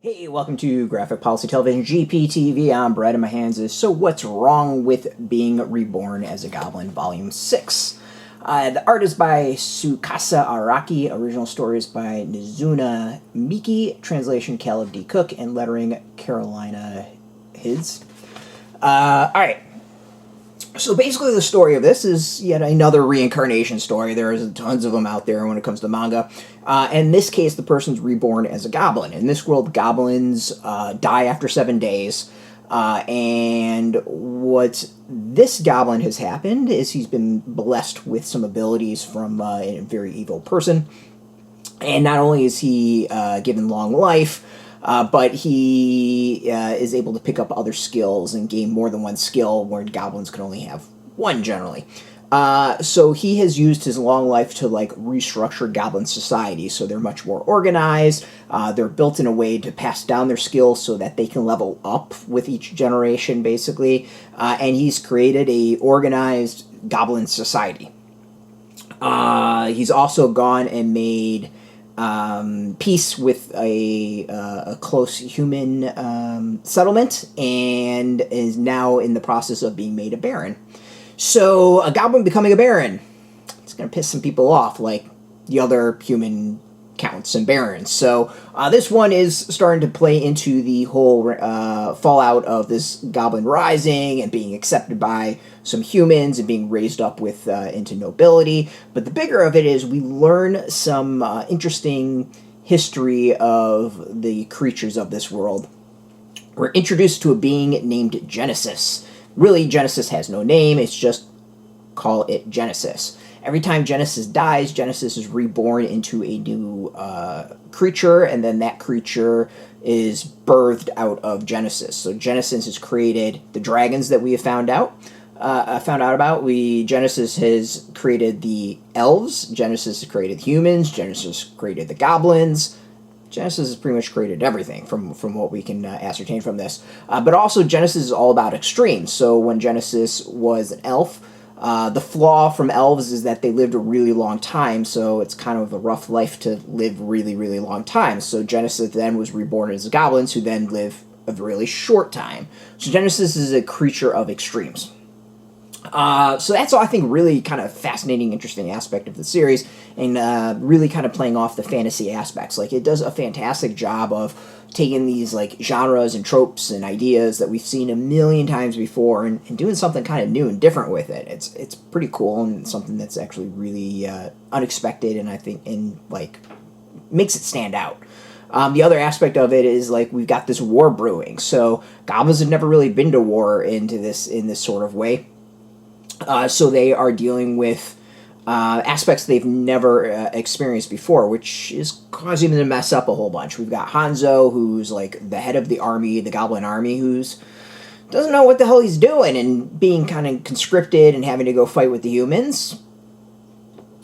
Hey, welcome to Graphic Policy Television, GPTV. I'm Brett, and my hands is So What's Wrong With Being Reborn as a Goblin, Volume 6. The art is by Tsukasa Araki, original story is by Nazuna, Miki, translation Caleb D. Cook, and lettering Carolina Hids. Alright. So basically the story of this is yet another reincarnation story. There's tons of them out there when it comes to manga. In this case, the person's reborn as a goblin. In this world, goblins die after 7 days. And what this goblin has happened is he's been blessed with some abilities from a very evil person. And not only is he given long life, but he is able to pick up other skills and gain more than one skill, where goblins can only have one generally. So he has used his long life to restructure goblin society, so they're much more organized. They're built in a way to pass down their skills so that they can level up with each generation, basically. And he's created a organized goblin society. He's also gone and made peace with a close human settlement, and is now in the process of being made a baron. So a goblin becoming a baron, it's going to piss some people off, like the other human counts and barons. So this one is starting to play into the whole fallout of this goblin rising and being accepted by some humans and being raised up with into nobility. But the bigger of it is we learn some interesting history of the creatures of this world. We're introduced to a being named Genesis. Really, Genesis has no name, it's just call it Genesis. Every time Genesis dies, Genesis is reborn into a new creature, and then that creature is birthed out of Genesis. So Genesis has created the dragons that we have found out about. Genesis has created the elves, Genesis has created humans, Genesis created the goblins. Genesis has pretty much created everything from what we can ascertain from this. But also Genesis is all about extremes. So when Genesis was an elf, the flaw from elves is that they lived a really long time, so it's kind of a rough life to live really, really long time. So Genesis then was reborn as goblins, who then live a really short time. So Genesis is a creature of extremes. So that's, I think, really kind of fascinating, interesting aspect of the series, and really kind of playing off the fantasy aspects. It does a fantastic job of taking these genres and tropes and ideas that we've seen a million times before and doing something kind of new and different with it. It's pretty cool, and something that's actually really unexpected, and I think makes it stand out. The other aspect of it is we've got this war brewing. So goblins have never really been to war in this sort of way. So they are dealing with aspects they've never experienced before, which is causing them to mess up a whole bunch. We've got Hanzo, who's the head of the army, the goblin army, who's doesn't know what the hell he's doing, and being kind of conscripted and having to go fight with the humans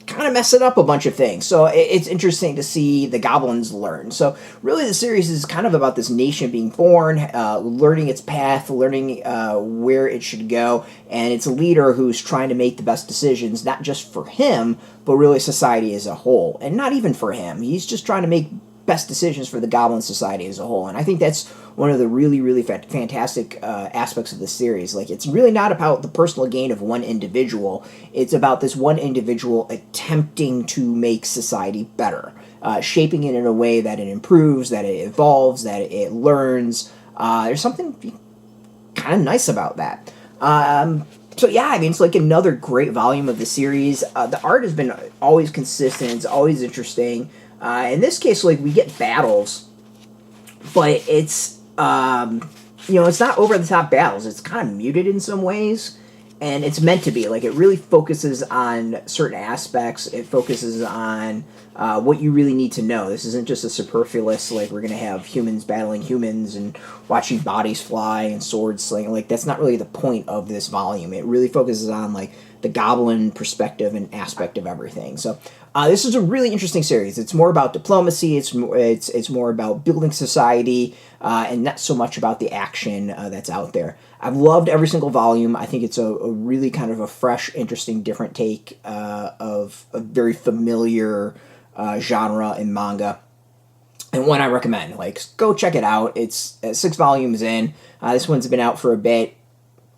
kind of messing up a bunch of things. So it's interesting to see the goblins learn. So really the series is kind of about this nation being born, learning its path, learning where it should go, and it's a leader who's trying to make the best decisions, not just for him, but really society as a whole. And not even for him. He's just trying to make best decisions for the goblin society as a whole. And I think that's one of the really, really fantastic aspects of the series. It's really not about the personal gain of one individual. It's about this one individual attempting to make society better, shaping it in a way that it improves, that it evolves, that it learns. There's something kind of nice about that. So yeah, it's another great volume of the series. The art has been always consistent. It's always interesting. In this case, we get battles, but it's it's not over-the-top battles. It's kind of muted in some ways, and it's meant to be. It really focuses on certain aspects. It focuses on what you really need to know. This isn't just a superfluous, we're going to have humans battling humans and watching bodies fly and swords sling. That's not really the point of this volume. It really focuses on, the goblin perspective and aspect of everything. So this is a really interesting series. It's more about diplomacy. It's more about building society, and not so much about the action that's out there. I've loved every single volume. I think it's a really kind of a fresh, interesting, different take of a very familiar genre in manga. and one I recommend. Like, go check it out. It's 6 volumes in. This one's been out for a bit.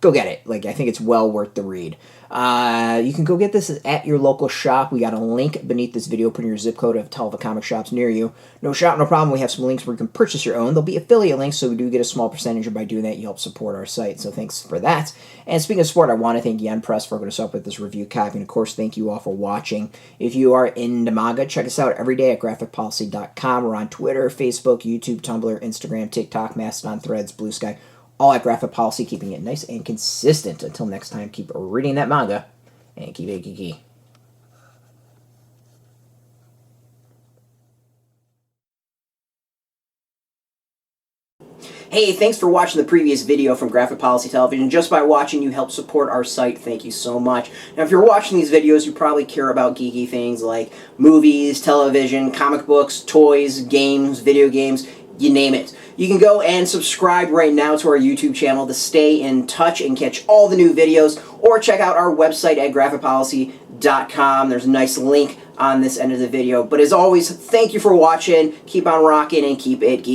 Go get it. Like, I think it's well worth the read. You can go get this at your local shop. We got a link beneath this video. Put in your zip code of tell the comic shops near you. No shop, no problem. We have some links where you can purchase your own. There'll be affiliate links, so we do get a small percentage, and by doing that, you help support our site. So thanks for that. And speaking of support, I want to thank Yen Press for hooking us up with this review copy. And of course, thank you all for watching. If you are into manga, check us out every day at graphicpolicy.com. We're on Twitter, Facebook, YouTube, Tumblr, Instagram, TikTok, Mastodon, Threads, Blue Sky. All at Graphic Policy, keeping it nice and consistent. Until next time, keep reading that manga, and keep it geeky. Hey, thanks for watching the previous video from Graphic Policy Television. Just by watching, you help support our site. Thank you so much. Now, if you're watching these videos, you probably care about geeky things like movies, television, comic books, toys, games, video games, you name it. You can go and subscribe right now to our YouTube channel to stay in touch and catch all the new videos, or check out our website at graphicpolicy.com. There's a nice link on this end of the video. But as always, thank you for watching. Keep on rocking and keep it geeky.